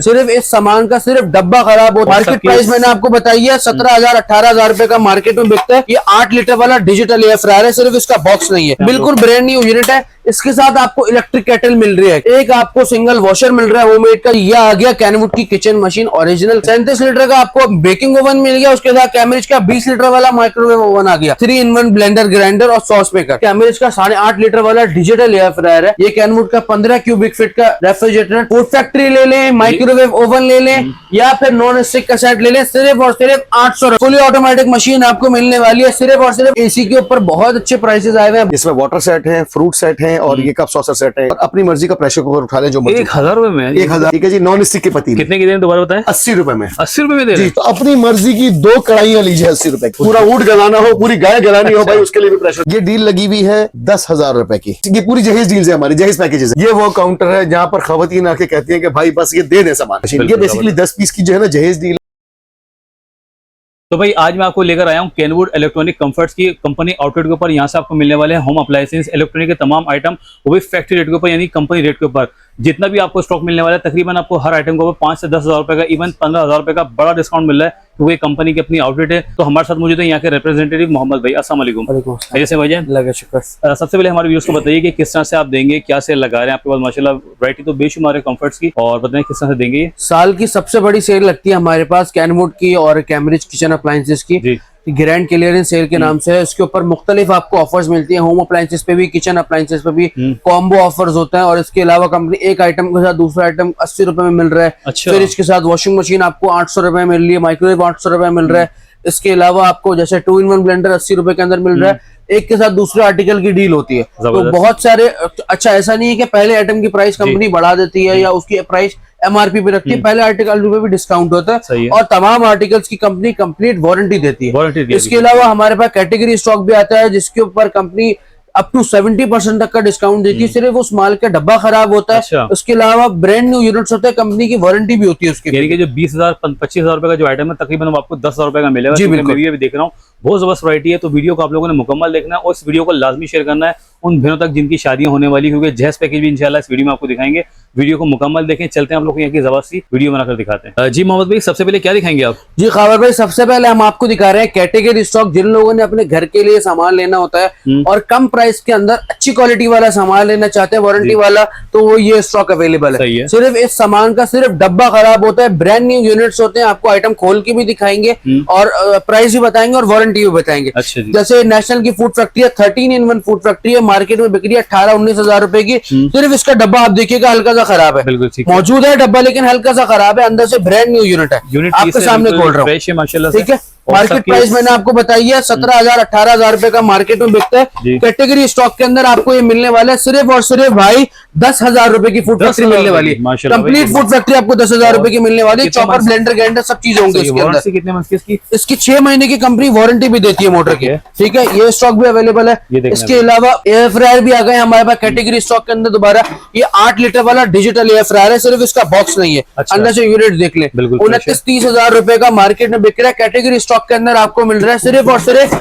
सिर्फ इस सामान का सिर्फ डब्बा खराब हो, मार्केट प्राइस मैंने आपको बताई है 17,000 18,000 रुपए का मार्केट में बिकता है। ये 8 लीटर वाला डिजिटल एयर फ्रायर है, सिर्फ इसका बॉक्स नहीं है, बिल्कुल ब्रांड न्यू यूनिट है। इसके साथ आपको इलेक्ट्रिक केटल मिल रही है, एक आपको सिंगल वॉशर मिल रहा है होममेड का। यह आ गया कैनवुड की किचन मशीन ओरिजिनल। 37 लीटर का आपको बेकिंग ओवन मिल गया, उसके साथ कैमरिज का 20 लीटर वाला माइक्रोवेव ओवन आ गया, 3-in-1 ब्लेंडर ग्राइंडर और सॉस मेकर। कैमरिज का 8.5 लीटर वाला डिजिटल एयर फ्रायर है। ये कैनवुड का 15 क्यूबिक फीट का रेफ्रिजरेटर। फूड फैक्ट्री ले लें, माइक्रोवेव ओवन ले लें या फिर नॉन स्टिक का सेट ले लें, सिर्फ और सिर्फ 800। फुली ऑटोमेटिक मशीन आपको मिलने वाली है सिर्फ और सिर्फ एसी के ऊपर। बहुत अच्छे प्राइसेस आए हुए हैं। इसमें वाटर सेट है, फ्रूट सेट है और ये कप सॉसर सेट है। और अपनी मर्जी का प्रेशर कुकर उठा ले जो मर्जी। 1000 रुपए में 1000। ठीक है जी। नॉन स्टिक के पतीले कितने की दे रहे हैं दोबारा बताएं? 80 रुपए में। 80 रुपए में दे रहे हैं? तो अपनी मर्जी की 2 कढ़ाइयां लीजिए 80 रुपए की। पूरा ऊंट गलाना हो, पूरी गाय गलानी हो भाई, उसके लिए भी प्रेशर। ये डील लगी हुई है 10,000 रुपए की। ये पूरी जहेज डील है हमारी, जहेज पैकेजेस है। ये वो काउंटर है जहां पर खवातीन आके कहती है कि भाई बस ये दे दे सामान। ये बेसिकली 10 पीस की जो है ना जहेज डील। तो भाई आज मैं आपको लेकर आया हूँ कैनवुड इलेक्ट्रॉनिक कंफर्ट्स की कंपनी आउटलेट के ऊपर। यहाँ से आपको मिलने वाले हैं होम अप्लायंसेस इलेक्ट्रॉनिक के तमाम आइटम, वो भी फैक्ट्री रेट के ऊपर यानी कंपनी रेट के ऊपर। जितना भी आपको स्टॉक मिलने वाला है तकरीबन आपको हर आइटम के ऊपर 5 से 10,000 रुपए का, इवन 15,000 रुपए का बड़ा डिस्काउंट मिल रहा है, क्योंकि कंपनी की अपनी आउटलेट है। तो हमारे साथ मौजूद है यहाँ के रिप्रेजेंटेटिव मोहम्मद भाई। अस्सलाम वालेकुम। कैसे भाईजान? लगा शुक्र। सबसे पहले हमारे व्यूअर्स को बताइए कि किस तरह से आप देंगे, क्या सेल लगा रहे हैं आपके पास? माशाल्लाह वैरायटी तो बेशुमार है कंफर्ट्स की, और बताएं किस तरह से देंगे। साल की सबसे बड़ी सेल लगती है हमारे पास कैनवुड की और कैमरिज किचन अप्लायंसेस की, ग्रैंड क्लियरेंस सेल के नाम से है। इसके ऊपर मुख्तलिफ आपको ऑफर्स मिलती हैं, होम अप्लायंसेस पे भी, किचन अप्लायंसेस पे भी कॉम्बो ऑफर्स होता है। और इसके अलावा कंपनी एक आइटम के साथ दूसरा आइटम 80 रुपए में मिल रहा है। अच्छा। फिर इसके साथ वॉशिंग मशीन आपको 800 रुपए में मिल रही है, माइक्रोवेव 800 रुपए मिल रहा है। इसके अलावा आपको जैसे 2-in-1 ब्लेंडर 80 रुपए के अंदर मिल रहा है, एक के साथ दूसरे आर्टिकल की डील होती है। तो बहुत सारे, अच्छा ऐसा नहीं है कि पहले आइटम की प्राइस कंपनी बढ़ा देती है या उसकी प्राइस MRP पे रखती है, पहले आर्टिकल पे भी डिस्काउंट होता है और तमाम आर्टिकल्स की कंपनी कंप्लीट वारंटी देती है। इसके अलावा हमारे पास कैटेगरी स्टॉक भी आता है जिसके ऊपर कंपनी अप टू 70% तक का डिस्काउंट देती है। सिर्फ उस माल का डब्बा खराब होता है। अच्छा। उसके अलावा ब्रांड न्यू यूनिट्स होते हैं, कंपनी की वारंटी भी होती है उसकी। यानी कि जो 20,000 25,000 रुपए का जो आइटम है तकरीबन वो आपको 10,000 रुपए का मिलेगा। जी बिल्कुल। मैं भी देख रहा हूँ, बहुत जबरदस्त वैरायटी है। तो वीडियो को आप लोगों ने मुकम्मल देखना है और इस वीडियो को लाजमी शेयर करना है उन बहनों तक जिनकी शादियां होने वाली, क्योंकि जहेज पैकेज भी इंशाल्लाह इस वीडियो में आपको दिखाएंगे। वीडियो को मुकम्मल देखें। चलते हैं आप लोग को यहाँ की जबरदस्ती वीडियो बनाकर दिखाते हैं। जी मोहम्मद भाई, सबसे पहले क्या दिखाएंगे आप? जी खावर भाई, सबसे पहले हम आपको दिखा रहे हैं कैटेगरी स्टॉक। जिन लोगों ने अपने घर के लिए सामान लेना होता है और कम प्राइस के अंदर अच्छी क्वालिटी वाला सामान लेना चाहते हैं, वारंटी वाला, तो वो ये स्टॉक अवेलेबल है। सिर्फ इस सामान का सिर्फ डब्बा खराब होता है, ब्रांड न्यू यूनिट्स होते हैं। आपको आइटम खोल के भी दिखाएंगे और प्राइस भी बताएंगे और वारंटी भी बताएंगे। जैसे नेशनल की फूड फैक्ट्री है, 13-in-1 फूड फैक्ट्री है, मार्केट में बिक्री 18-19 हजार रुपए की। सिर्फ इसका डब्बा आप देखिएगा हल्का सा खराब है, मौजूद है डब्बा लेकिन हल्का सा खराब है, अंदर से ब्रांड न्यू यूनिट है, आपके सामने खोल रहा हूँ। ठीक है। मार्केट प्राइस मैंने आपको बताई है 17,000 18,000 रुपए का मार्केट में बिकता है। कैटेगरी स्टॉक के अंदर आपको ये मिलने वाला है सिर्फ और सिर्फ भाई 10,000 रुपए की फूड फैक्ट्री मिलने वाली है। कंप्लीट फूड फैक्ट्री आपको 10,000 रुपए की मिलने वाली है। चॉपर ब्लेंडर ग्राइंडर सब चीजें होंगी इसके अंदर। कितने मंथ की इसकी 6 महीने की कंपनी वारंटी भी देती है मोटर की। ठीक है, ये स्टॉक भी अवेलेबल है। इसके अलावा एयर फ्रायर भी आ गए हमारे पास कैटेगरी स्टॉक के अंदर दोबारा। ये 8 लीटर वाला डिजिटल एयर फ्रायर है, सिर्फ इसका बॉक्स नहीं है। अंदर से यूनिट देख ले, 29-30 हजार रुपए का मार्केट में बिक रहा है। कैटेगरी स्टॉक के अंदर आपको मिल रहा है सिर्फ और सिर्फ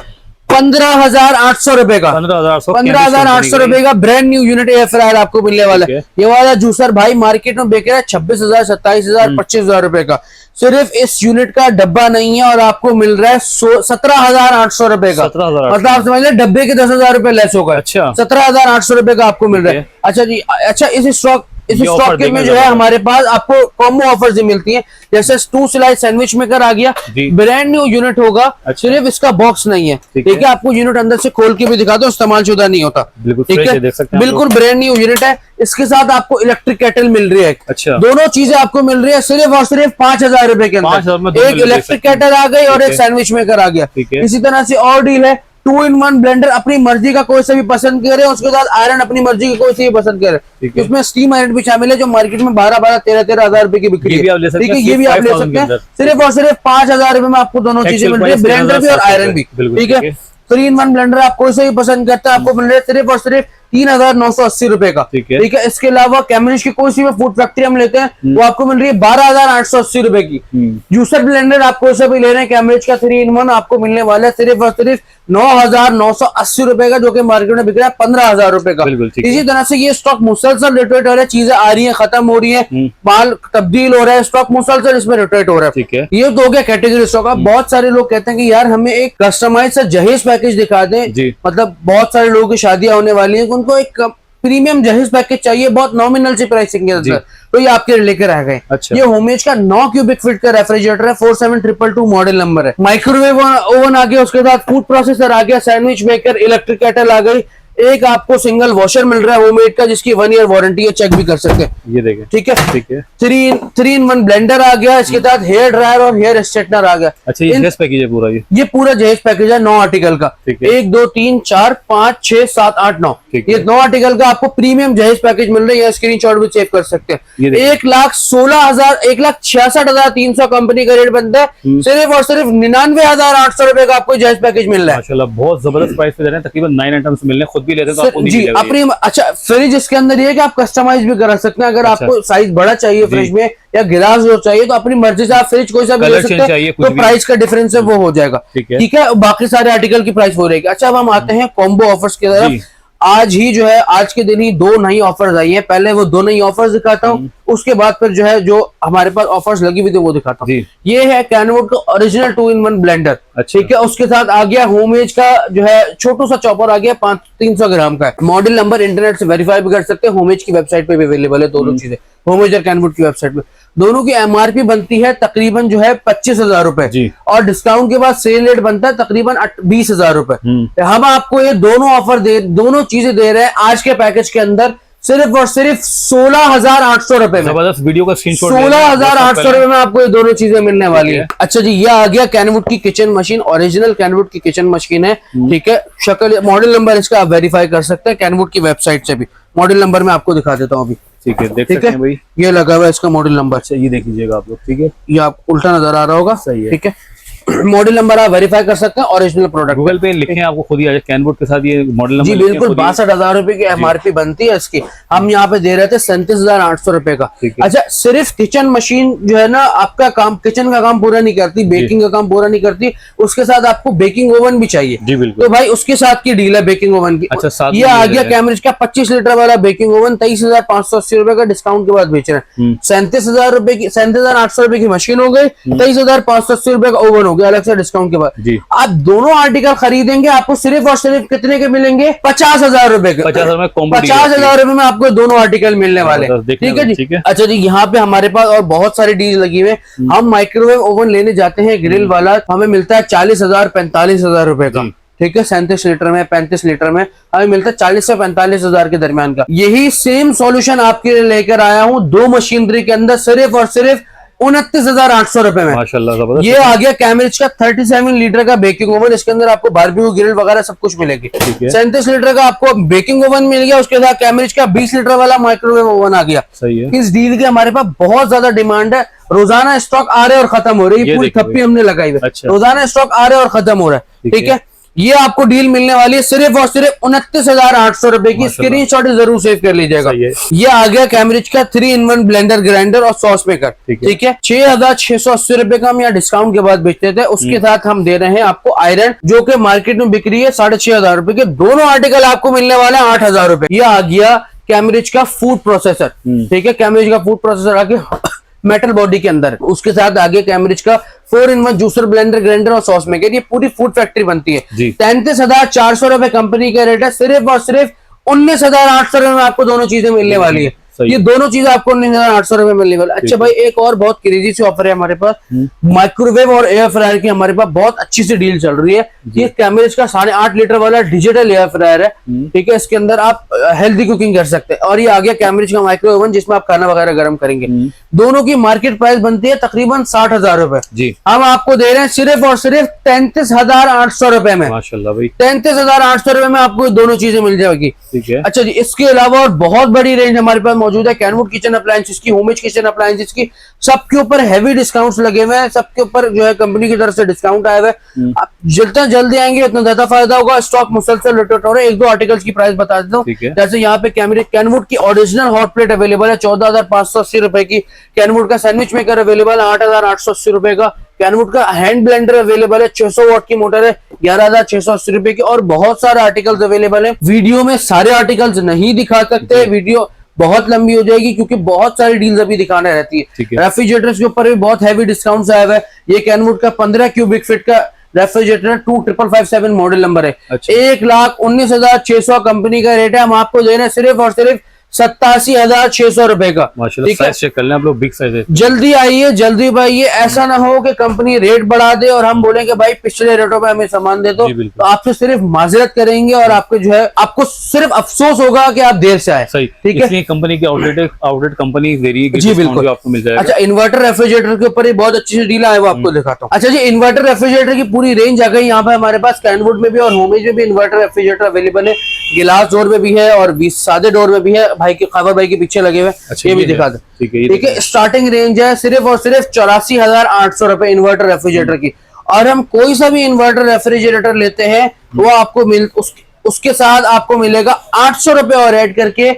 15,800 रुपए का। 15,800 रुपए का brand new unit air fryer आपको मिलने वाला है। ये वाला जूसर भाई मार्केट में बिक रहा है 26,000 27,000 25,000 रुपए का। सिर्फ इस यूनिट का डब्बा नहीं है और आपको मिल रहा है 17,800 रुपए का। मतलब आप समझ लें डब्बे के 10,000 रुपए लेस होगा। अच्छा। 17,800 रुपए का आपको मिल रहा है। अच्छा जी, अच्छा इस स्टॉक के में जो है हमारे पास आपको कॉम्बो ऑफर्स भी मिलती हैं। जैसे 2 स्लाइस सैंडविच मेकर आ गया, ब्रांड न्यू यूनिट होगा। अच्छा। सिर्फ इसका बॉक्स नहीं है। ठीक है, आपको यूनिट अंदर से खोल के भी दिखा दो, इस्तेमाल शुदा नहीं होता। ठीक है, बिल्कुल ब्रांड न्यू यूनिट है। इसके साथ आपको इलेक्ट्रिक केटल मिल रही है। अच्छा। दोनों चीजें आपको मिल रही है सिर्फ और सिर्फ 5,000 रुपए के अंदर। एक इलेक्ट्रिक केटल आ गई और एक सैंडविच मेकर आ गया। इसी तरह से और डील है, 2-in-1 ब्लेंडर अपनी मर्जी का कोई सा भी पसंद करे, उसके साथ आयरन अपनी मर्जी का कोई सा भी पसंद करे। उसमें स्टीम आयरन भी शामिल है जो मार्केट में 12-12 13-13 हजार रुपए की बिक्री है। ठीक है, ये भी आप ले सकते हैं। सिर्फ और सिर्फ 5,000 रुपए में आपको दोनों चीजें मिल रही है, ब्लेंडर भी और आयरन भी। ठीक है, 3-in-1 ब्लेंडर आप कोई सा भी पसंद करते हैं, आपको मिल रहा है सिर्फ और सिर्फ 3,980 रुपए का। ठीक है। इसके अलावा कैमरिज की कोई सी भी फूड फैक्ट्री हम लेते हैं वो आपको मिल रही है 12,880 रुपए की। जूसर ब्लेंडर आप कोई सा भी ले रहे हैं कैमरिज का 3-in-1 आपको मिलने वाला है सिर्फ और सिर्फ 9,980 रुपए का, जो कि मार्केट में बिक रहा है 15,000 रुपए का। बिल्कुल ठीक है। इसी तरह से ये स्टॉक मुसलसल रोटेट हो रहा है, चीजें आ रही है, खत्म हो रही है, माल तब्दील हो रहा है, स्टॉक मुसलसल इसमें रोटेट हो रहा है। ठीक है। ये तो हो गया कैटेगरी स्टॉक। अब बहुत सारे लोग कहते हैं कि यार हमें एक कस्टमाइज सा जहेज पैकेज दिखा दें, जी। मतलब बहुत सारे लोगों की शादियां होने वाली हैं, उनको एक प्रीमियम जहेज पैकेज चाहिए बहुत नॉमिनल सी प्राइसिंग के अंदर, तो ये आपके लिए लेकर आ गए। अच्छा। ये होमेज का 9 क्यूबिक फीट का रेफ्रिजरेटर है, 47222 मॉडल नंबर है। माइक्रोवेव ओवन आ गया, उसके साथ फूड प्रोसेसर आ गया, सैंडविच मेकर, इलेक्ट्रिक केटल आ गई, एक आपको सिंगल वॉशर मिल रहा है होममेड का, जिसकी 1 ईयर वारंटी है, चेक भी कर सकते हैं। ये देखें। ठीक है। ठीक है। 3 in 1 ब्लेंडर आ गया, इसके साथ हेयर ड्रायर और हेयर स्ट्रेटनर आ गया। अच्छा, ये ड्रेस पैकेज है पूरा ये पूरा जहेज पैकेज है 9 आर्टिकल का। ठीक है। 1 2 3 4 5 6 7 8 9, ठीक ये है। 9 आर्टिकल का आपको प्रीमियम जहेज पैकेज मिल रहा है। स्क्रीनशॉट भी सेव कर सकते ये हैं। देखिए। 1,66,300 कंपनी का रेट बनता है, सिर्फ और सिर्फ 99,800 रुपए का आपको जहेज पैकेज मिल रहा है। माशाल्लाह, बहुत जबरदस्त प्राइस पे दे रहे हैं। तकीबन 9 आइटम्स मिल रहे हैं, खुद भी लेते हैं तो आपको नहीं जी मिलेगा अपनी। अच्छा, फ्रिज इसके अंदर ये है कि आप कस्टमाइज भी करा सकते हैं। अगर अच्छा। आपको साइज बड़ा चाहिए फ्रिज में या गिलास जो चाहिए, तो अपनी मर्जी से आप फ्रिज कोई सा भी ले कलर सकते चेंज चाहिए, हैं, कुछ तो भी। प्राइस का डिफरेंस है वो हो जाएगा। ठीक है। ठीक है, बाकी सारे आर्टिकल की प्राइस हो रहेगी। अच्छा, अब हम आते हैं कॉम्बो ऑफर्स की जी। तरफ। आज ही जो है, आज के दिन ही 2 नई ऑफर्स आई है। पहले वो 2 नई ऑफर्स दिखाता हूँ, उसके बाद फिर जो है जो हमारे पास ऑफर्स लगी हुई थी वो दिखाता हूँ। जी। ये है कैनवुड का ओरिजिनल 2 in 1 ब्लेंडर। अच्छा। ठीक है, उसके साथ आ गया होमएज का जो है छोटू सा चॉपर आ गया, 300 ग्राम का है। मॉडल नंबर इंटरनेट से वेरीफाई भी कर सकते हैं, होमएज की वेबसाइट पे भी अवेलेबल है दोनों चीजें, होमएज और कैनवुड की वेबसाइट पे। दोनों की एमआरपी बनती है तकरीबन जो है 25,000 रुपए, जी। और डिस्काउंट के बाद सेल रेट बनता है तकरीबन 20,000 रुपए। हम आपको ये दोनों ऑफर दोनों चीजें दे रहे हैं आज के पैकेज के अंदर, सिर्फ और सिर्फ 16,800 रुपए में। जबरदस्त वीडियो का स्क्रीनशॉट 16,800 रुपए में आपको ये दोनों चीजें मिलने वाली है। अच्छा जी, ये आ गया कैनवुड की किचन मशीन, ओरिजिनल कैनवुड की किचन मशीन है। ठीक है, शक्ल मॉडल नंबर इसका आप वेरीफाई कर सकते हैं कैनवुड की वेबसाइट से भी। मॉडल नंबर मैं आपको दिखा देता हूँ अभी। ठीक है, देख ठीक सकते है हैं भाई। ये लगा हुआ है इसका मॉडल नंबर। अच्छा, ये देख लीजिएगा आप लोग। ठीक है, ये आप उल्टा नजर आ रहा होगा। सही है। ठीक है, मॉडल नंबर आप वेरीफाई कर सकते हैं, ओरिजिनल प्रोडक्ट गूगल पे लिखें, आपको खुद ही आ जाए कैनवुड के साथ ये मॉडल नंबर। जी बिल्कुल। 62,000 रुपए की एमआरपी बनती है इसकी, हम यहाँ पे दे रहे थे 37,800 रुपए का। ठीक है। अच्छा, सिर्फ किचन मशीन जो है ना, आपका काम किचन का काम पूरा नहीं करती, बेकिंग का काम पूरा नहीं करती, उसके साथ आपको बेकिंग ओवन भी चाहिए। जी बिल्कुल। तो भाई उसके साथ की डील है बेकिंग ओवन की। अच्छा, साथ ये में आ ले गया रहे हैं। कैमरिज का 25 लीटर वाला बेकिंग ओवन, 23,580 रुपए का डिस्काउंट के बाद बेच रहे हैं। 37,000 रुपए की, 37,800 रुपए की मशीन हो गई, 23,580 रुपए का ओवन हो गया अलग से डिस्काउंट के बाद। जी। आप दोनों आर्टिकल खरीदेंगे, आपको सिर्फ और सिर्फ कितने के मिलेंगे? 50,000 रुपए के। 50,000 में कॉम्बो डील 50,000 रुपए में आपको दोनों आर्टिकल मिलने वाले हैं। देखने ठीक है में, जी। ठीक है। अच्छा जी, यहाँ पे हमारे पास और बहुत सारी डील लगी हुई है। हम माइक्रोवेव ओवन लेने जाते हैं ग्रिल वाला, हमें मिलता है 40,000 45,000 रुपए का। ठीक है, 37 लीटर में, 35 लीटर में हमें मिलता है 40 से 45,000 के दरमियान का। यही सेम सॉल्यूशन आपके लिए लेकर आया हूँ 2 मशीनरी के अंदर, सिर्फ और सिर्फ 29,800 रुपए में। माशाल्लाह, जबरदस्त। ये आ गया कैमरिज का 37 लीटर का बेकिंग ओवन, इसके अंदर आपको बारबेक्यू ग्रिल वगैरह सब कुछ मिलेगी। ठीक है। 37 लीटर का आपको बेकिंग ओवन मिल गया, उसके साथ कैमरिज का 20 लीटर वाला माइक्रोवेव ओवन आ गया। सही है। इस डील की हमारे पास बहुत ज्यादा डिमांड है, रोजाना स्टॉक आ रहे हैं और खत्म हो रही है, ये पूरी देखिए थप्पी हमने लगाई हुई है। अच्छा। रोजाना स्टॉक आ रहे हैं और खत्म हो रहा है। ठीक है, ये आपको डील मिलने वाली है सिर्फ और सिर्फ 29,800 रुपए की। स्क्रीनशॉट जरूर सेव कर लीजिएगा। सही है। ये आ गया कैमरिज का 3 in 1 ब्लेंडर, ग्राइंडर और सॉस मेकर। ठीक है, 6,680 रुपए का हम यहाँ डिस्काउंट के बाद बेचते थे। उसके साथ हम दे रहे हैं आपको आयरन, जो कि मार्केट में बिक रही है 6,500 रुपए के। दोनों आर्टिकल आपको मिलने वाले हैं 8,000 रुपए। ये आ गया कैमरिज का फूड प्रोसेसर। ठीक है, कैमरिज का फूड प्रोसेसर आ गया मेटल बॉडी के अंदर। उसके साथ आगे कैमरिज का 4 in 1 जूसर, ब्लेंडर, ग्राइंडर और सॉस मेकर। ये पूरी फूड फैक्ट्री बनती है। 33,400 रुपए कंपनी का रेट है, सिर्फ और सिर्फ 19,800 रुपए में आपको दोनों चीजें मिलने वाली है। सही। ये दोनों चीजें आपको 19,800 रुपए मिलने वाली। अच्छा भाई, एक और बहुत क्रेजी सी ऑफर है हमारे पास, माइक्रोवेव और एयर फ्रायर की हमारे पास बहुत अच्छी सी डील चल रही है। ये कैमरिज का 8.5 लीटर वाला डिजिटल एयर फ्रायर है। ठीक है, इसके अंदर आप हेल्दी कुकिंग कर सकते हैं। और ये आ गया कैमरिज का माइक्रो ओवन, जिसमें आप खाना वगैरह गर्म करेंगे। दोनों की मार्केट प्राइस बनती है तकरीबन 60,000 रुपए। जी। हम आपको दे रहे हैं सिर्फ और सिर्फ 33,800 रुपए में। माशाल्लाह भाई। 33,800 रुपए में आपको दोनों चीजें मिल जाएगी। ठीक है। अच्छा जी, इसके अलावा और बहुत बड़ी रेंज हमारे पास मौजूद है कैनवुड किचन अप्लायंसेस की, होमएज किचन अप्लायंसेस की। सबके ऊपर हैवी डिस्काउंट्स लगे हुए हैं, सबके ऊपर जो है कंपनी की तरफ से डिस्काउंट आया हुआ है। आप जितना जल्दी आएंगे उतना ज्यादा फायदा होगा। स्टॉक मुसलसल रोटेट हो रहा है। 1-2 आर्टिकल्स की प्राइस बता देता हूँ। ठीक है। जैसे यहाँ पे कैनवुड की ओरिजिनल हॉट प्लेट अवेलेबल है 14,580 रुपए की। कैनवुड का सैंडविच मेकर अवेलेबल है 8,880 रुपए का। कैनवुड का हैंड ब्लेंडर अवेलेबल है, 600 वॉट की मोटर है, 11,680 रुपए की। और बहुत सारे आर्टिकल्स अवेलेबल है। वीडियो में सारे आर्टिकल्स नहीं दिखा सकते, वीडियो बहुत लंबी हो जाएगी क्योंकि बहुत सारी डील्स अभी दिखाने रहती है। रेफ्रिजरेटर्स के ऊपर भी बहुत हैवी डिस्काउंट आया हुआ है। ये कैनवुड का 15 क्यूबिक फीट का रेफ्रिजरेटर 2557 मॉडल नंबर है। 1,19,600 कंपनी का रेट है। हम आपको दे रहे हैं सिर्फ और सिर्फ 87,600 रुपए का। माशाल्लाह, साइज चेक कर लें आप लोग, बिग साइज है। जल्दी आइए, जल्दी पाइए। ऐसा ना हो कि कंपनी रेट बढ़ा दे और हम बोलेंगे भाई पिछले रेटों पे हमें सामान दे दो, तो आपसे सिर्फ माजरत करेंगे और आपको जो है आपको सिर्फ अफसोस होगा कि आप देर से आए। सही, ठीक है। इसलिए कंपनी की आउटलेट कंपनी दे रही है जी बिल्कुल, आपको मिल जाएगा। अच्छा, इन्वर्टर रेफ्रिजरेटर के ऊपर बहुत अच्छी सी डील है, वो आपको दिखाता हूँ। अच्छा जी, इन्वर्टर रेफ्रिजरेटर की पूरी रेंज आ गई यहाँ पे हमारे पास। कैनवुड में भी और होमेज में भी इन्वर्टर रेफ्रिजरेटर अवेलेबल है। गिलास डोर में भी है और 20 सादे डोर में भी है। भाई के खबर भाई के पीछे लगे हुए, अच्छा, ये भी दिखा दे। ठीक है। स्टार्टिंग रेंज है सिर्फ और सिर्फ 84,800 रुपए इन्वर्टर रेफ्रिजरेटर की। और हम कोई सा भी इन्वर्टर रेफ्रिजरेटर लेते हैं वो आपको उसके साथ आपको मिलेगा 800 रुपए और ऐड करके।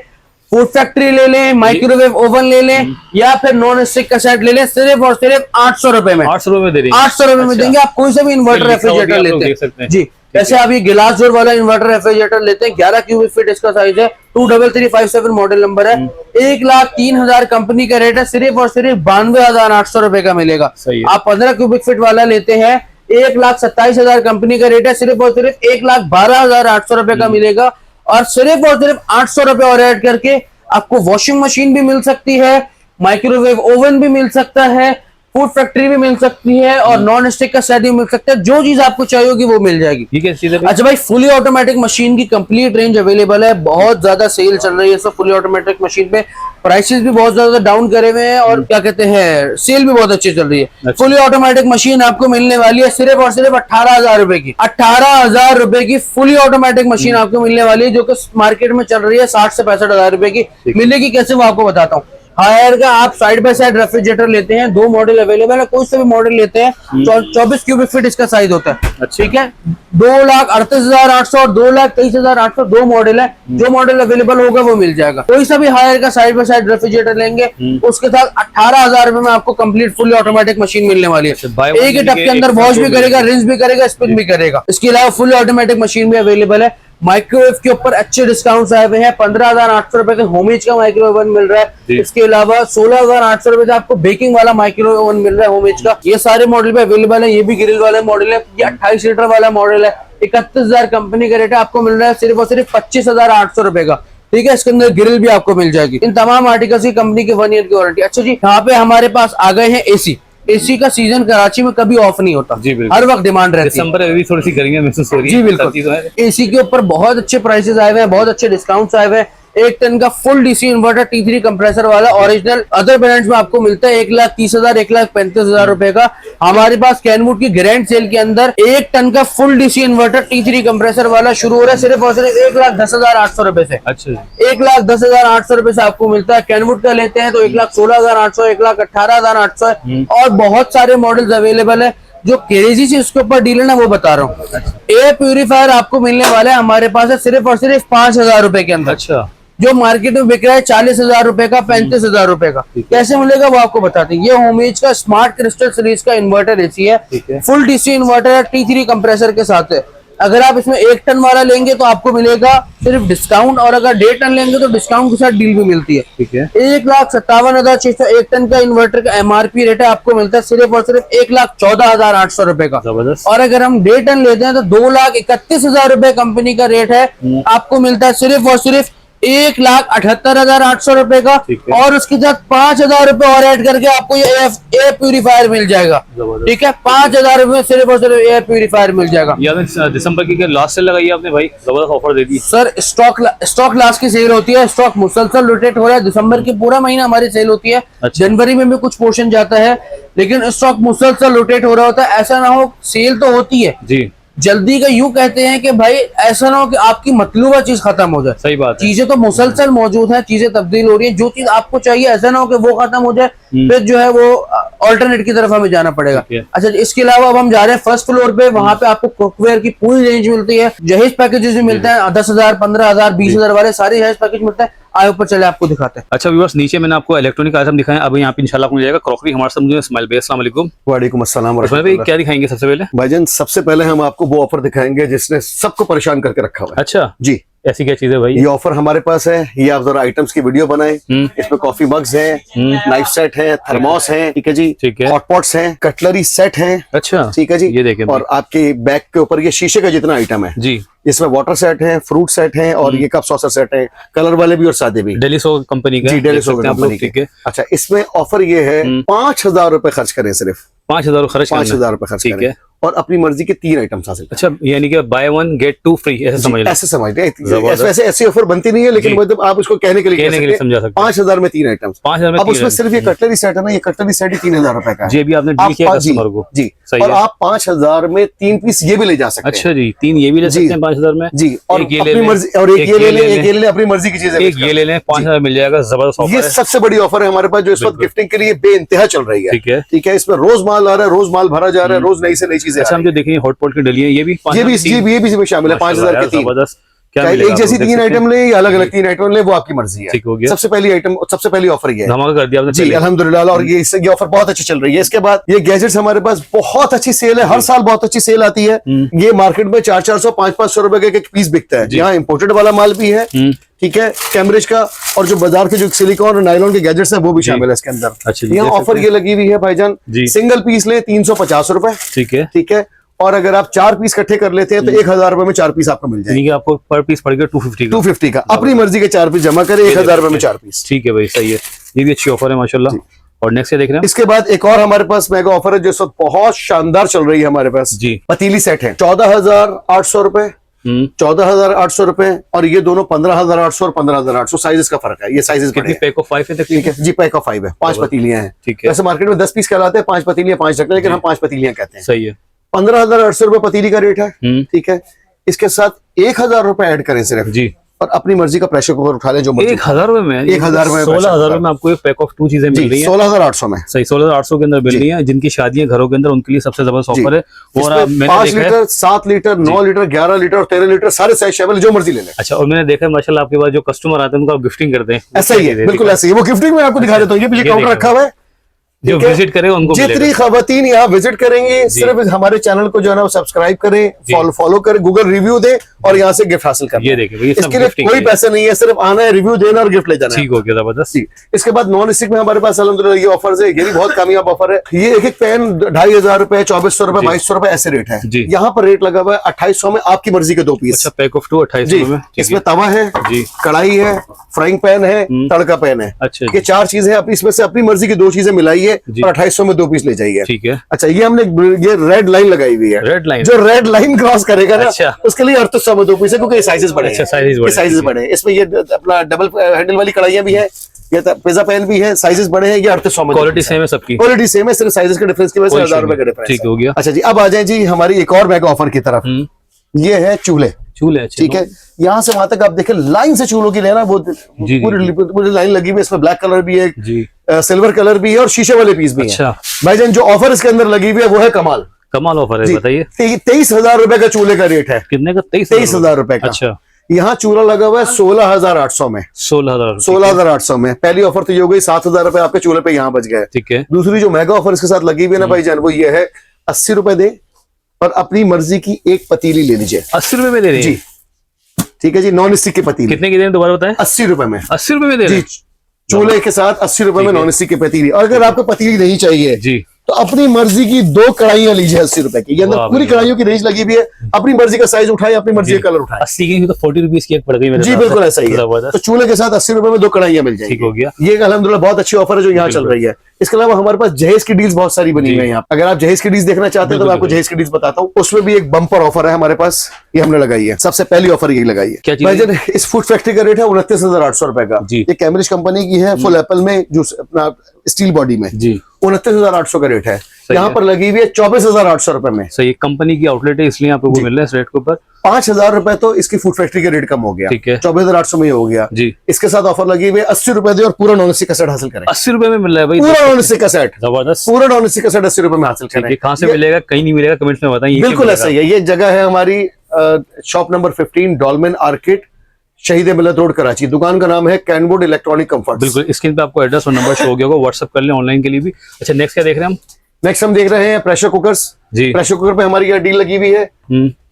फूड फैक्ट्री ले लें, माइक्रोवेव ओवन ले लें या फिर नॉन स्टिक का सेट ले लें, सिर्फ और सिर्फ 800 रुपए में। 800 रुपए में दे रही है। 800 रुपए में देंगे। आप कोई सा भी इन्वर्टर रेफ्रिजरेटर लेते हैं जी। जैसे आप ये गिलास डोर वाला इन्वर्टर रेफ्रिजरेटर लेते हैं, 11 क्यूबिक फीट इसका साइज है, 23357 मॉडल नंबर है। 1,03,000 कंपनी का रेट है, सिर्फ और सिर्फ 92,800 रुपए का मिलेगा। आप 15 क्यूबिक फीट वाला लेते हैं, 1,27,000 कंपनी का रेट है, सिर्फ और सिर्फ 1,12,800 रुपए का मिलेगा। और सिर्फ 800 रुपए और ऐड करके आपको वॉशिंग मशीन भी मिल सकती है, माइक्रोवेव ओवन भी मिल सकता है, फूड फैक्ट्री भी मिल सकती है और नॉन स्टिक का सेट भी मिल सकता है। जो चीज आपको चाहिए होगी वो मिल जाएगी। ठीक है। अच्छा भाई, फुली ऑटोमेटिक मशीन की कंप्लीट रेंज अवेलेबल है। बहुत ज्यादा सेल चल रही है सब फुली ऑटोमेटिक मशीन पे। प्राइसेस भी बहुत ज्यादा डाउन करे हुए हैं और क्या कहते हैं, सेल भी बहुत अच्छी चल रही है। फुली ऑटोमेटिक मशीन आपको मिलने वाली है सिर्फ और सिर्फ 18,000 रुपए की। 18,000 रुपए की फुली ऑटोमेटिक मशीन आपको मिलने वाली है, जो कि मार्केट में चल रही है 60 से 65,000 रुपए की। मिलेगी कैसे वो आपको बताता हूँ। हायर का आप साइड बाय साइड रेफ्रिजरेटर लेते हैं, 2 मॉडल अवेलेबल है, कोई से भी मॉडल लेते हैं, 24 क्यूबिक फीट इसका साइज होता है। ठीक है। 2,38,800 और 2,23,800 2 मॉडल है। जो मॉडल अवेलेबल होगा वो मिल जाएगा। कोई सा भी हायर का साइड बाय साइड रेफ्रिजरेटर लेंगे उसके साथ 18,000 रुपए में आपको कंप्लीट फुली ऑटोमेटिक मशीन मिलने वाली है। एक ही टप के अंदर वॉश भी करेगा, रिंस भी करेगा, स्पिन भी करेगा। इसके अलावा फुली ऑटोमेटिक मशीन भी अवेलेबल है। माइक्रोवेव के ऊपर अच्छे डिस्काउंट आए हुए हैं। 15,800 रुपए का होमेज का माइक्रोवेव ओवन मिल रहा है। इसके अलावा 16,800 रुपए का आपको बेकिंग वाला माइक्रोवेव ओवन मिल रहा है होमेज का। ये सारे मॉडल पे अवेलेबल है। ये भी ग्रिल वाला मॉडल है, ये 28 लीटर वाला मॉडल है। 31,000 कंपनी का रेट है, आपको मिल रहा है सिर्फ और सिर्फ 25,800 रुपए का। ठीक है। इसके अंदर ग्रिल भी आपको मिल जाएगी। इन तमाम आर्टिकल्स की कंपनी की 1 ईयर की वारंटी। अच्छा जी, यहाँ पे हमारे पास आ गए हैं एसी। एसी का सीजन कराची में कभी ऑफ नहीं होता जी, हर वक्त डिमांड रहती है। दिसंबर में भी थोड़ी सी गर्मी महसूस हो रही है जी बिल्कुल। एसी के ऊपर बहुत अच्छे प्राइसेस आए हुए हैं, बहुत अच्छे डिस्काउंट्स आए हुए हैं। 1 टन का full DC inverter T3 compressor वाला ओरिजिनल अदर ब्रांड्स में आपको मिलता है 1,30,000 1,35,000 रुपए का। हमारे पास कैनवुड की ग्रैंड सेल के अंदर 1 टन का full DC inverter T3 compressor वाला शुरू हो रहा है सिर्फ और सिर्फ 1,10,800 रुपए से। अच्छा, 1,10,800 रुपए से आपको मिलता है। कैनवुड का लेते हैं तो 1,16,800, 1,18,800 है और बहुत सारे मॉडल्स अवेलेबल है। जो क्रेजी से इसके ऊपर डील है ना, वो बता रहा हूँ। एयर प्यूरिफायर आपको मिलने वाला है हमारे पास है सिर्फ और सिर्फ 5,000 रुपए के अंदर। अच्छा, जो मार्केट में बिक रहा है 40,000 रुपए का, 35,000 रुपए का। कैसे मिलेगा वो आपको बताते हैं। ये होमेज का स्मार्ट क्रिस्टल सीरीज का इन्वर्टर एसी है, फुल डीसी इन्वर्टर है, T3 कंप्रेसर के साथ है। अगर आप इसमें 1 टन वाला लेंगे तो आपको मिलेगा सिर्फ डिस्काउंट, और अगर 1.5 टन लेंगे तो डिस्काउंट के साथ डील भी मिलती है। ठीक है। 1,57,600 1 टन का इन्वर्टर का MRP रेट है, आपको मिलता है सिर्फ और सिर्फ 1,14,800 रुपए का। जबरदस्त। और अगर हम 1.5 टन लेते हैं तो 2,31,000 रुपए कंपनी का रेट है, आपको मिलता है सिर्फ और सिर्फ 1,78,800 रुपए का। और उसके साथ 5,000 रुपए और ऐड करके आपको ये एयर प्यूरिफायर मिल जाएगा। ठीक है। 5,000 रुपए सिर्फ और सिर्फ एयर प्यूरिफायर मिल जाएगा। दिसंबर की लास्ट सेल लगाई आपने भाई, जबरदस्त ऑफर दे दी सर। स्टॉक लास्ट की सेल होती है, स्टॉक मुसलसल रोटेट हो रहा है। दिसंबर की पूरा महीना हमारी सेल होती है। अच्छा। जनवरी में भी कुछ पोर्शन जाता है, लेकिन स्टॉक मुसलसल रोटेट हो रहा होता है। ऐसा ना हो, सेल तो होती है जी, जल्दी का यूं कहते हैं कि भाई ऐसा ना हो कि आपकी मतलूबा चीज खत्म हो जाए। सही बात है। चीजें तो मुसलसल मौजूद है, चीजें तब्दील हो रही है। जो चीज आपको चाहिए ऐसा ना हो कि वो खत्म हो जाए, फिर जो है वो ऑल्टरनेट की तरफ हमें जाना पड़ेगा। अच्छा, इसके अलावा अब हम जा रहे हैं फर्स्ट फ्लोर पे। वहां पे आपको कुकवेयर की पूरी रेंज मिलती है। जहेज पैकेजेस भी मिलते हैं, 10,000 15,000 20,000 वाले सारे जहेज पैकेज मिलते हैं। आए ऊपर चले आपको दिखाते हैं। अच्छा व्यूअर्स, नीचे मैंने आपको इलेक्ट्रॉनिक आइटम दिखाए, अब यहाँ पे इंशाल्लाह आपको मिल जाएगा क्रॉकरी। हमारे साथ मुझे इस्माइल भाई, अस्सलाम वालेकुम। वालेकुम अस्सलाम। इस्माइल भाई क्या दिखाएंगे सबसे पहले? भाईजान सबसे पहले हम आपको वो ऑफर दिखाएंगे जिसने सबको परेशान करके रखा हुआ है। अच्छा जी, ऐसी क्या चीज है भाई? ये ऑफर हमारे पास है। ये आप जरा आइटम्स की वीडियो बनाएं। इसमें कॉफी मग्स हैं, नाइफ सेट है, थर्मोस है, ठीक है जी, ठीक है। हॉट पॉट्स हैं, कटलरी सेट हैं, अच्छा ठीक है जी। ये देखें और आपके बैग के ऊपर ये शीशे का जितना आइटम है, जी, इसमें वाटर सेट है, फ्रूट सेट है, और ये कप सॉसर सेट है, कलर वाले भी और सादे भी। डेलीसो कंपनी का जी, डेलीसो कंपनी ठीक के। है। अच्छा, इसमें ऑफर ये है 5,000 रुपए खर्च करें, सिर्फ 5,000 खर्च करना है। 5,000 रुपए खर्च ठीक करें है। और अपनी मर्जी के 3 आइटम्स हासिल करें। अच्छा, यानी कि बाय 1 गेट 2 फ्री, ऐसे समझ लो। ऐसे समझ रहे जबरदस्त। वैसे ऐसी ऑफर बनती नहीं है, लेकिन जी। मतलब आप उसको कहने के लिए समझा सकते हैं। 5,000 में 3 आइटम्स। 5,000 में अब 3 उसमें सिर्फ ये कटलरी सेट है ना, ये कटलरी सेट ही 3,000 रुपए का है। जी, अभी आपने डील किया कस्टमर को। जी, सही और है। आप 5,000 में 3 पीस ये भी ले जा सकते हैं। अच्छा जी, 3 ये भी ले जी। सकते हैं 5,000 में। जी, और एक ये अपनी ले लें, मर्जी, और एक ये ले लें, एक ये ले लें, अपनी मर्जी की चीजें। एक ये ले लें, 5,000 मिल जाएगा। जबरदस्त ऑफर ये है। सबसे बड़ी ऑफर है हमारे पास, जो इस वक्त गिफ्टिंग के लिए बेइंतहा चल रही है। ठीक है। ठीक है, इसमें रोज माल आ रहा है, रोज माल भरा जा रहा है, रोज नई से नई चीजें। अच्छा, हम जो देखेंगे हॉट पॉट की डली है, ये भी इसमें शामिल है। 5,000 के 3। जबरदस्त। क्या चाहे मिलेगा एक जैसी आपको, देख 3 सकते आइटम हैं। ले या अलग अलग 3 आइटम ले, वो आपकी मर्जी है। ठीक हो गया। सबसे पहली आइटम, सबसे पहली ऑफर ये है। धमाका कर दिया आपने जी पहले। अल्हम्दुलिल्लाह। और ये ऑफर बहुत अच्छी चल रही है। इसके बाद ये गैजेट्स हमारे पास बहुत अच्छी सेल है, हर साल बहुत अच्छी सेल आती है। ये मार्केट में 400-400, 500-500 रुपए का एक पीस बिकता है। यहाँ इंपोर्टेड वाला माल भी है, ठीक है, कैम्ब्रिज का, और जो बाजार के जो सिलिकॉन और नायलॉन के गैजेट्स हैं वो भी शामिल है इसके अंदर। अच्छा जी, यहाँ देख ऑफर सकते ये लगी हुई है भाईजान, जी। सिंगल पीस ले 350 रुपए, ठीक है। ठीक है, और अगर आप 4 पीस इकट्ठे कर लेते हैं तो 1,000 रुपए में 4 पीस आपको मिल जाएंगे। यानी कि आपको पर पीस पड़ गया 250 का। 250 का अपनी मर्जी के 4 पीस जमा करें, 1,000 रुपए में 4 पीस। ठीक है भाई, सही है। ये भी अच्छी ऑफर है माशाल्लाह। और नेक्स्ट देख रहे हैं इसके बाद एक और हमारे पास मेगा ऑफर है जो इस वक्त बहुत शानदार चल रही है हमारे पास। जी। पतीली सेट है 14,800 रुपए, 14,800 रुपए, और ये दोनों 15,800 और 15,800। साइजेस का फर्क है, ये साइजेस कितनी पैक ऑफ 5 है ठीक तकरीबन? है जी, पैक ऑफ 5 है, 5 पतीलियां हैं। ठीक है। वैसे मार्केट में 10 पीस कहलाते हैं, 5 पतीलियां 5 रखते हैं, लेकिन हम 5 पतीलियां कहते हैं। सही है। 15,800 रुपए पतीली का रेट है, ठीक है। इसके साथ 1,000 रुपए ऐड करें सिर्फ, जी, और अपनी मर्जी का प्रेशर कुकर उठा लें जो मर्जी। 1,000 रुपए में, 1,000 रुपए में 16,000 में आपको एक पैक ऑफ 2 चीजें मिल रही है। 16,800 में। सही, 16,800 के अंदर मिल रही है। जिनकी शादियां घरों के अंदर, उनके लिए सबसे जबरदस्त ऑफर है। और मैंने 5 देखा है, लीटर, 7 लीटर, 9 लीटर, 11 लीटर और 13 लीटर सारे साइज शामिल, जो मर्जी ले लें। अच्छा, और मैंने देखा है माशाल्लाह आपके पास जो कस्टमर आते हैं उनको आप गिफ्टिंग करते हैं। ऐसा ही है, बिल्कुल ऐसा ही है। वो गिफ्टिंग में आपको दिखा देता हूँ, ये पीछे ये काउंटर देखो। रखा हुआ है। जो ठीक है? विजिट करे उनको जितनी मिलेगा। खवातीन यहाँ विजिट करेंगे, सिर्फ हमारे चैनल को जो है ना वो सब्सक्राइब करें, फॉलो करें, गूगल रिव्यू दें और यहाँ से गिफ्ट हासिल करें। ये देखिए भैया, सब इसके लिए गिफ्टिंग कोई है। पैसा नहीं है, सिर्फ आना है, रिव्यू देना और गिफ्ट ले जाना है। ठीक हो गया, जबरदस्त। जी। इसके बाद नॉन स्टिक में हमारे पास अल्हम्दुलिल्लाह ये ऑफर है, ये भी बहुत कामयाब ऑफर है। ये एक पैन 2,500 रुपए, 2,400 रुपए, 2,200 रुपए ऐसे रेट है। जी। यहाँ पर रेट लगा हुआ है 2,800 में, आपकी मर्जी के 2 पीस। अच्छा, पैक ऑफ 2 जी, 2,800 में। ठीक इसमें है। तवा है, जी। कढ़ाई है, फ्राइंग पैन है, तड़का पैन है। अच्छा ये 4 चीजें हैं, इसमें से अपनी मर्जी की 2 चीजें मिलाइए जी। और 2,800 में 2 पीस ले जाइए। ठीक है। अच्छा, ये हमने ये रेड लाइन लगाई हुई है। रेड लाइन, जो रेड लाइन क्रॉस करेगा ना, अच्छा। उसके लिए 800 में 2 पीस है, क्योंकि ये साइजेस बड़े हैं। अच्छा, साइजेस बड़े हैं, साइजेस ठीक है। बड़े हैं। इसमें ये अपना डबल हैंडल वाली कढ़ाइयां भी है, ये पिज्जा पैन भी है, साइजेस बड़े हैं। ये 800 में क्वालिटी सेम है सबकी। क्वालिटी सेम है, सिर्फ साइजेस के डिफरेंस की वजह से कोई 1,000 इशू रुपए का नहीं। डिफरेंस ठीक हो गया। अच्छा जी, अब आ जाए जी हमारी एक और मेगा ऑफर की तरफ। ये है चूल्हे, चूल्हे। ठीक है। यहाँ से वहां तक आप देखें लाइन से चूल्हों की लेना, वो जी। पूरी लाइन लगी हुई है। इसमें ब्लैक कलर भी है, जी, सिल्वर कलर भी है और शीशे वाले पीस भी है। अच्छा। भाईजान जो ऑफर इसके अंदर लगी हुई है वो है कमाल ऑफर है, बताइए। 23,000 रुपए का चूल्हे का रेट है। कितने का? 23,000 रुपए का। अच्छा, यहाँ चूल्हा लगा हुआ है 16,800 में। 16,000। 16,800 में। पहली ऑफर तो ये हो गई, 7,000 रुपए आपके चूल्हे पे यहाँ बच गए। ठीक है। दूसरी जो मेगा ऑफर इसके साथ लगी हुई है ना भाईजान, वो ये है 80 रुपए दे और अपनी मर्जी की एक पतीली ले लीजिए। 80 रुपए में दे रहे हैं? जी, ठीक है जी। नॉन स्टिक की पतीली कितने की दे रहे हैं, दोबारा बताएं। 80 रुपए में। 80 रुपए में दे रहे जी, हैं? चूल्हे के साथ 80 रुपए में नॉन स्टिक की पतीली। और अगर आपको पतीली नहीं चाहिए जी, तो अपनी मर्जी की 2 कढ़ाइयां लीजिए 80 रुपए की। ये अंदर वाह पूरी भैया। कढ़ाइयों की रेंज लगी हुई है, अपनी मर्जी का साइज उठाए, अपनी मर्जी का कलर उठाए। 80 की तो 40 रुपीज की एक पड़ गई मेरे जी साथ। बिल्कुल ऐसा ही है। जबरदस्त। तो चूल्हे के साथ 80 रुपए में 2 कढ़ाइयां मिल जाएंगी। ठीक हो गया। ये अल्हम्दुलिल्लाह बहुत अच्छी ऑफर है जो यहाँ चल रही है। इसके अलावा हमारे पास जहेज की डील्स बहुत सारी बनी हुई है यहाँ। अगर आप जहेज की डील्स देखना चाहते हैं तो मैं आपको जहेज की डील्स बताता हूँ। उसमें भी एक बम्पर ऑफर है हमारे पास, ये हमने लगाई है। सबसे पहली ऑफर यही लगाई क्या है चीज़ है? भाईजान, इस फूड फैक्ट्री का रेट है 29,800 रुपए का। जी। ये कैम्ब्रिज कंपनी की है, फुल एप्पल में, जो अपना स्टील बॉडी में। जी, 29,800 का रेट है। यहाँ है। पर लगी हुई है 24,800 रुपए में। सही, कंपनी की आउटलेट है इसलिए आपको वो मिल रहा है इस रेट के ऊपर। 5,000 रुपए तो इसकी फूड फैक्ट्री का रेट कम हो गया। ठीक है। 24,800 में ही हो गया। जी, इसके साथ ऑफर लगी हुई है 80 रुपए दे और पूरा नॉन स्टिक का सेट हासिल करें। 80 रुपए में मिल रहा है भाई। पूरा नॉन स्टिक का सेट, जबरदस्त। पूरा नॉन स्टिक का सेट 80 रुपए में हासिल ठीक है, करें। कहाँ से मिलेगा, कहीं नहीं मिलेगा, कमेंट्स में बताएं। बिल्कुल ऐसा ही है। ये जगह है हमारी शॉप नंबर 15 डॉलमेन आर्किड, शहीद मिलत रोड कराची। दुकान का नाम है कैनवुड इलेक्ट्रॉनिक कंफर्ट। बिल्कुल, स्क्रीन पे आपको एड्रेस और नंबर शो हो गया होगा, व्हाट्सएप कर लें ऑनलाइन के लिए भी। अच्छा, नेक्स्ट क्या देख रहे हैं हम? नेक्स्ट हम देख रहे हैं प्रेशर कुकर्स जी। प्रेशर कुकर पे हमारी यहाँ डील लगी हुई है।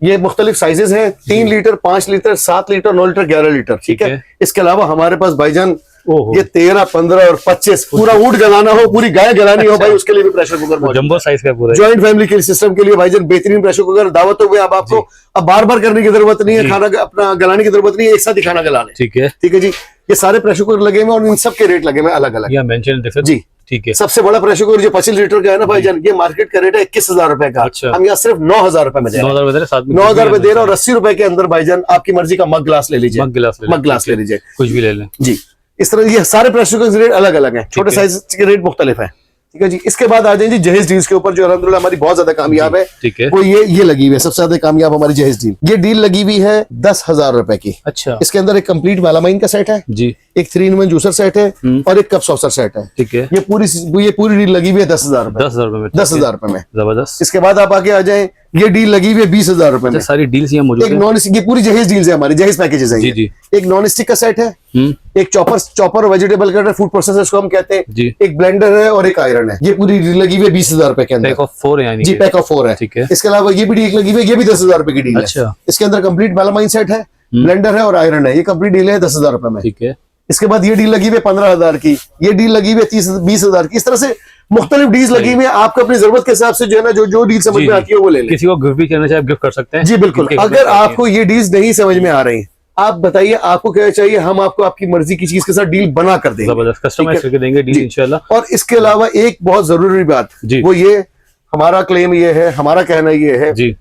ये मुख्तलिफ साइजेस हैं, 3 litre, 5 litre, 7 litre, 9 litre, 11 litre. ठीक है। इसके अलावा हमारे पास भाईजान ये 13, 15 और 25 पूरा ऊंट गलाना हो, पूरी गाय गलानी हो भाई, उसके लिए भी प्रेशर कुकर मौजूद है। जंबो साइज का पूरा ज्वाइंट फैमिली के सिस्टम के लिए भाईजान बेहतरीन प्रेशर कुकर। दावतों में अब आपको अब बार बार करने की जरूरत नहीं है, खाना अपना गलाने की जरूरत नहीं है, एक साथ ही खाना गलाने। ठीक है। ठीक है जी। ये सारे प्रेशर कुकर लगे हुए और इन सब के रेट लगे हुए अलग अलग। यहाँ मेंशन देख सकते जी। ठीक है। सबसे बड़ा प्रेशर कुकर जो 25 लीटर का है ना भाईजान, ये मार्केट का रेट है 21,000 रुपए का। अच्छा। हम यहाँ सिर्फ 9,000 रुपए में दे रहे हैं। 9,000 रुपए दे रहे हैं और 80 रुपए के अंदर भाईजान आपकी मर्जी का मग ग्लास ले लीजिए। मग ग्लास ले लीजिए, कुछ भी ले लें जी। इस तरह ये सारे प्रेशर कुकर रेट अलग अलग हैं, छोटे साइज के रेट मुख्तलिफ है। ठीक है जी। इसके बाद आ जाए जी जहेज डील्स के ऊपर, जो अल्हम्दुलिल्लाह हमारी बहुत ज्यादा कामयाब है। ठीक है। वो ये लगी हुई है, सबसे ज्यादा कामयाब हमारी जहेज डील। ये डील लगी हुई है 10,000 रुपए की। अच्छा। इसके अंदर एक कंप्लीट मेलामाइन का सेट है जी, एक 3-in-1 जूसर सेट है और एक कप सॉसर सेट है। ठीक है। ये पूरी डील लगी हुई है 10,000 रुपए। 10,000 रुपए में। 10,000 रुपए में। जबरदस्त। इसके बाद आप आगे आ जाए, ये डील लगी हुई है 20,000 रुपए में। सारी डील्स यहाँ मौजूद एक है। नॉन ये पूरी जहेज डील्स है हमारी, जहेज पैकेजेस है। जी जी। एक नॉन स्टिक का सेट है, एक chopper vegetable cutter food processor इसको हम कहते हैं जी। एक ब्लेंडर है और एक आयरन है। ये पूरी डील लगी हुई है 20,000 रुपए के अंदर। पैक ऑफ 4 है यानी जी, पैक ऑफ 4 है। ठीक है। इसके अलावा ये भी डील लगी हुई है, ये भी 10,000 रुपए की डील है। अच्छा। इसके अंदर कंप्लीट मेलामाइन सेट है, ब्लेंडर है और आयरन है। ये कंप्लीट डील है 10,000 रुपए में। ठीक है। इसके बाद ये डील लगी हुई है 15,000 की, ये डील लगी हुई है 20,000 की। इस तरह से मुख्तलिफ डील्स लगी हुई है। आपको अपनी जरूरत के हिसाब से जो है ना, जो डील समझ में आती है वो ले लें। किसी को गिफ्ट भी करना चाहे गिफ्ट कर सकते हैं। जी बिल्कुल। अगर आपको ये डील्स नहीं समझ में आ रही, आप बताइए आपको क्या चाहिए, हम आपको आपकी मर्जी की चीज के साथ डील बना कर देंगे। जबरदस्त, कस्टमाइज करके देंगे डील इंशाल्लाह। और इसके अलावा एक बहुत जरूरी बात, वो ये हमारा क्लेम ये है, हमारा कहना ये है जी,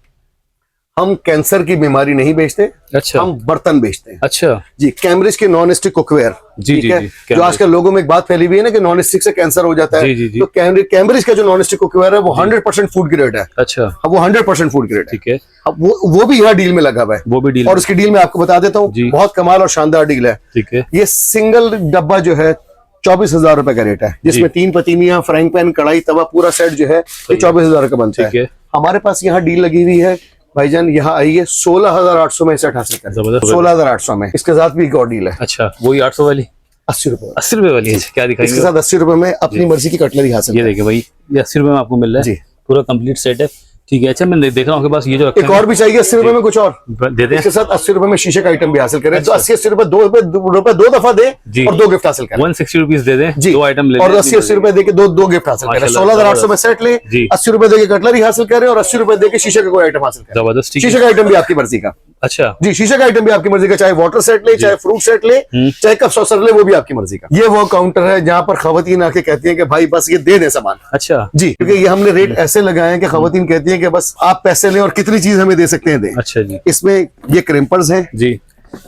हम कैंसर की बीमारी नहीं बेचते। अच्छा। हम बर्तन बेचते हैं। अच्छा जी। कैम्ब्रिज के नॉन स्टिक कुकवेयर। जी ठीक जी है। जी। जो आजकल लोगों में एक बात फैली हुई है ना कि नॉन स्टिक से कैंसर हो जाता है। जी जी जी। तो कैम्ब्रिज का जो नॉन स्टिक कुकवेयर है वो 100% फूड ग्रेड है। अच्छा। अब वो 100% फूड ग्रेड है। ठीक है। अब वो भी यहाँ डील में लगा हुआ है। वो भी डील और उसकी डील में आपको बता देता हूँ, बहुत कमाल और शानदार डील है। ठीक है। ये सिंगल डब्बा जो है 24,000 रुपए का रेट है, जिसमें 3 पतीलियां, फ्राइंग पैन, कढ़ाई, तवा, पूरा सेट जो है ये 24,000 का बनता है। हमारे पास यहाँ डील लगी हुई है भाईजान, यहाँ आइए 16,800 में सेट हासिल करें। 16,800 में। इसके साथ भी एक और डील है। अच्छा, वही 800 वाली 80 रुपए। 80 रुपए वाली है। क्या दिखाएंगे? इसके साथ 80 रुपए में अपनी मर्जी की कटलरी हासिल। ये देखिए भाई, ये 80 रुपए में आपको मिल रहा है। जी। पूरा कंप्लीट सेट है। ठीक है। अच्छा, मैं देख रहा हूँ आपके पास ये जो एक और भी चाहिए 80 रुपए में, कुछ और दे दें। इसके साथ 80 रुपए में शीशे का आइटम भी हासिल करें। तो 80 रुपए दो दफा दे और 2 गिफ्ट हासिल करें। 160 रुपीज दे दें, जी। 2 आइटम ले और 80 रुपए दे के दो गिफ्ट हासिल करें। 16,800 में सेट ले, 80 रुपए दे के कटलरी हासिल करें और 80 रुपए दे के शीशे का कोई आइटम हासिल करें। जबरदस्त। शीशे का आइटम भी आपकी मर्जी का। अच्छा जी। शीशे का आइटम भी आपकी मर्जी का, चाहे वाटर सेट ले, चाहे फ्रूट सेट ले, चाहे कप सॉसर ले, वो भी आपकी मर्जी का। ये वो काउंटर है जहाँ पर खवातीन आके कहती है कि भाई बस ये दे दे सामान। अच्छा जी। क्योंकि ये हमने रेट ऐसे लगाए हैं कि खवातीन कहती है कि बस आप पैसे लें और कितनी चीज हमें दे सकते हैं दें। अच्छा जी। इसमें ये क्रिम्पर्स हैं जी,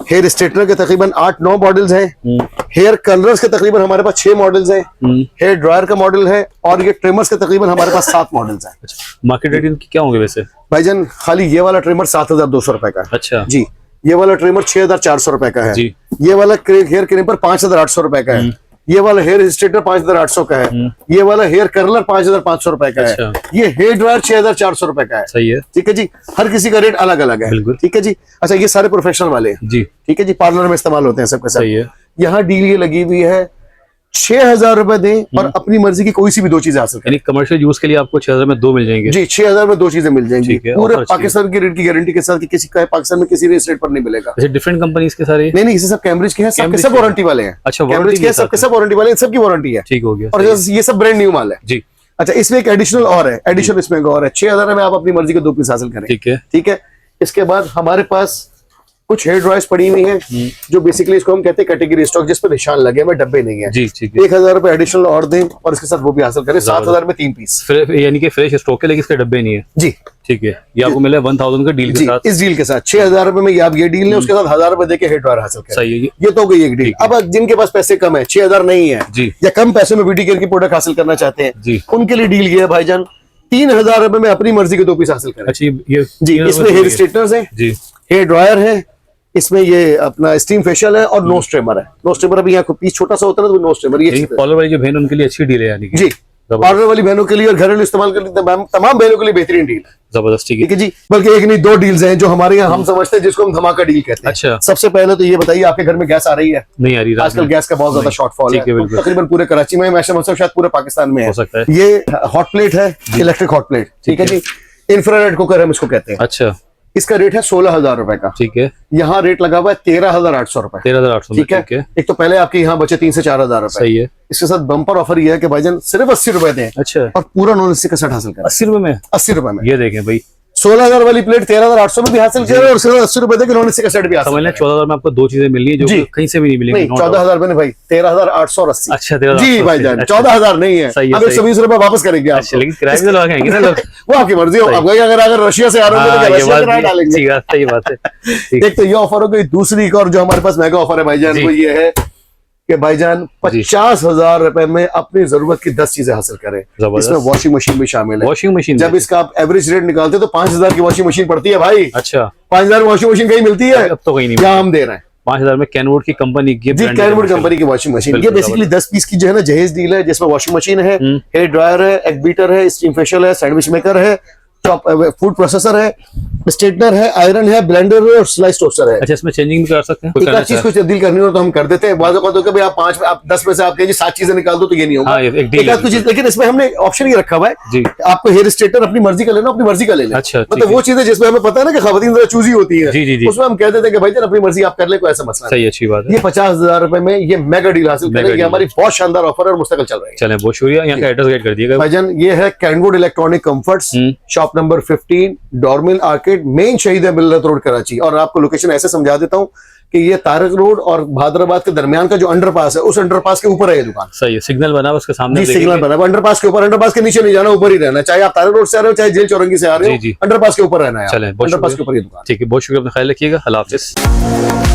हेयर स्ट्रेटनर के तकरीबन 8-9 मॉडल्स हैं, हेयर कलर्स के तकरीबन हमारे पास 6 मॉडल्स हैं, हेयर ड्रायर का मॉडल है और ये ट्रिमर्स के तकरीबन हमारे पास 7 मॉडल्स हैं। मार्केट रेट इनकी क्या होंगे वैसे? भाईजान खाली ये वाला ट्रिमर 7,200 रुपए का है। अच्छा जी। ये वाला ट्रिमर 6,400 रुपए का है। जी। ये वाला हेयर क्रिम्पर 5,800 रुपए का है। ये वाला हेयर स्ट्रेटनर 5,800 का है। ये वाला हेयर कर्लर 5,500 रुपए का है। ये हेयर ड्रायर 6,400 रुपए का है। सही है। ठीक है जी। हर किसी का रेट अलग अलग है। बिल्कुल। ठीक है जी। अच्छा, ये सारे प्रोफेशनल वाले हैं। जी। ठीक है जी। पार्लर में इस्तेमाल होते हैं सबके सब। सही है। यहाँ डील ये लगी हुई है 6,000 रुपए दें और अपनी मर्जी की कोई सी भी 2 चीजें हासिल करें। यानी कमर्शियल यूज के लिए आपको 6,000 में 2 मिल जाएंगे। जी। 6,000 में 2 चीजें मिल जाएंगी ठीक है, पूरे ऑफर अच्छी है। पाकिस्तान की रेट की गारंटी के साथ कि किसी का पाकिस्तान में किसी रेट पर नहीं मिलेगा। जैसे डिफरेंट कंपनीज के सारे? नहीं, इसे सब कैम्ब्रिज के हैं, सबके सब वारंटी वाले हैं। अच्छा, कैम्ब्रिज के सबके सब वारंटी वाले हैं, सबकी वारंटी है। ठीक हो गया। और ये सब ब्रांड न्यू माल है। जी। अच्छा, इसमें एक एडिशनल और है, एडिशनल इसमें एक और है। 6,000 में आप अपनी मर्जी के 2 पीस हासिल करें। ठीक है। ठीक है। इसके बाद हमारे पास कुछ हेयर ड्रायर्स पड़ी हुई हैं जो बेसिकली इसको हम कहते हैं कैटेगरी स्टॉक, जिस पर निशान लगे हुए, डब्बे नहीं है। जी। ठीक है। 1,000 रुपए एडिशनल और दें और इसके साथ वो भी हासिल करें। 7,000 में 3 पीस, यानी कि फ्रेश स्टॉक है लेकिन इसके डब्बे नहीं है। जी। ठीक है। ये आपको मिला 1000 का डील के साथ। इस डील के साथ 6,000 रुपए में आप ये डील लें, उसके साथ 1,000 रुपए देके हेयर ड्रायर हासिल करें। सही है। ये तो हो गई एक डील। अब जिनके पास पैसे कम है, 6,000 नहीं है जी, या कम पैसे में ब्यूटी केयर की प्रोडक्ट हासिल करना चाहते हैं जी, उनके लिए डील ये है भाईजान, 3,000 रुपए में अपनी मर्जी के 2 पीस हासिल करें। अच्छा, ये जी। इसमें हेयर स्ट्रेटनर्स है जी, हेयर ड्रायर है, इसमें ये अपना स्टीम फेशियल है और नो स्ट्रेमर है। नो स्ट्रेमर अभी यहाँ पीस छोटा सा होता है ना, तो नो स्ट्रेमर ये पार्लर वाली जो बहन उनके लिए अच्छी डील है यानी कि। जी। पार्लर वाली बहनों के लिए और घरेलू इस्तेमाल के लिए तमाम बहनों के लिए बेहतरीन डील है। जबरदस्त, ठीक ठीक है जी। बल्कि एक नहीं दो डील्स हैं जो हमारे यहाँ हम समझते हैं, जिसको हम धमाका डील कहते हैं। अच्छा। सबसे पहले तो ये बताइए, आपके घर में गैस आ रही है? नहीं आ रही रात आजकल में। गैस का बहुत ज्यादा शॉर्टफॉल है, बिल्कुल। तकरीबन पूरे कराची में, मैं समझता हूँ शायद पूरे पाकिस्तान में हो सकता है। ये हॉट प्लेट है, इलेक्ट्रिक हॉट प्लेट, ठीक है जी। इंफ्रारेड कुकर हम इसको कहते हैं। अच्छा, इसका रेट है 16,000 रुपए का। ठीक है। यहाँ रेट लगा हुआ है 13,800 रुपए। 13,800, ठीक है। एक तो पहले आपके यहाँ बचे 3 से 4,000 रुपए। सही है। इसके साथ बम्पर ऑफर ये है कि भाईजान सिर्फ 80 रुपए दें अच्छा, और पूरा नॉन एसी का सेट हासिल करें 80 रुपए में। 80 रुपए में। ये देखें भाई, 16,000 वाली प्लेट 13,800 में भी हासिल करें और सिर्फ 80 रुपए दें नॉन एसी का सेट भी हासिल समझ लें करें। 14,000 में आपको दो चीजें मिलनी है जो जी। कि कहीं से भी नहीं मिलेंगी। नहीं, 14,000 में नहीं भाई, 13,880। अच्छा, 13,880, जी भाईजान, अच्छा। 14,000 नहीं है। सही है, अब 120 रुपए वापस करेंगे अच्छा, आप। लेकिन किराए भी तो लगाएंगे ना लोग। वो आपकी मर्जी हो। सही। अब अगर रशिया से आ रहे हो तो हाँ, ये रशिया बात किराया भी डालेंगे। ठीक है, सही बात है। ठीक। एक तो ये ऑफर हो गई। दूसरी एक और जो हमारे पास मेगा ऑफर है भाईजान, जी। वो ये है कि भाईजान 50,000 रुपए में अपनी जरूरत की 10 चीजें हासिल करें। जबरदस्त। इसमें वॉशिंग मशीन भी शामिल है। वॉशिंग मशीन जब इसका आप एवरेज रेट निकालते हैं तो 5,000 की वॉशिंग मशीन पड़ती है भाई। अच्छा, 5,000 वॉशिंग मशीन कहीं मिलती है? अब तो कहीं नहीं यहाँ हम दे रहे हैं 5,000 में कैनवुड की कंपनी की जी, कैनवुड कंपनी की वॉशिंग मशीन। ये बिल्कुल, बेसिकली 10 पीस की जो है ना जहेज डील है, जिसमें वॉशिंग मशीन है, हेयर ड्रायर है, एग बीटर है, स्टीम फेशियल है, सैंडविच मेकर है, फूड प्रोसेसर है, स्ट्रेटनर है, आयरन है, ब्लेंडर है और स्लाइस टोस्टर है। अच्छा, इसमें चेंजिंग भी कर सकते हैं? एक आध चीज कुछ तब्दील करनी हो तो हम कर देते हैं। बाज़ औक़ात होता है कि आप 5 आप 10 में से आप कहिए 7 चीजें निकाल दो तो ये नहीं होगा। हाँ, एक डील एक आध कुछ चीज, लेकिन इसमें हमने ऑप्शन ये रखा हुआ है जी। आपको हेयर स्ट्रेटनर अपनी मर्जी का लेना, अपनी मर्जी का ले लें। अच्छा, ठीक मतलब वो चीजें जिसमें हमें पता है ना कि खवातीन जरा चूजी होती है, जी, जी, जी। उसमें हम कह देते हैं कि भाई अपनी मर्जी आप कर ले, कोई ऐसा मसला नहीं। सही, अच्छी बात है। ये 50,000 रुपए में ये मेगा डील हासिल मेगा करें। ये डील। हमारी बहुत शानदार ऑफर है और मुस्तकिल चल रही है। चलें, बहुत शुक्रिया। यहाँ का एड्रेस गाइड कर दिएगा भाईजान, ये है Kenwood electronic comforts, shop number 15, Dormil arcade, main Shaheed Millat road Karachi. और आपको लोकेशन ऐसे समझा देता हूँ कि ये तारक रोड और भादराबाद के दरमियान का जो अंडरपास है, उस अंडरपास के ऊपर है ये दुकान। सही है, सिग्नल बना उसके सामने जी, सिग्नल बना अंडरपास के ऊपर। अंडरपास के नीचे नहीं जाना, ऊपर ही रहना। चाहे आप तारक रोड से आ रहे हो, चाहे जेल चौरंगी से आ रहे जी, हो, जी। अंडरपास के ऊपर रहना है। चलें, बहुत अंडरपास के शुक्रिया। ऊपर ये दुकान। ठीक है, बहुत शुक्रिया, अपना ख्याल रखिएगा। अल्लाह हाफिज़।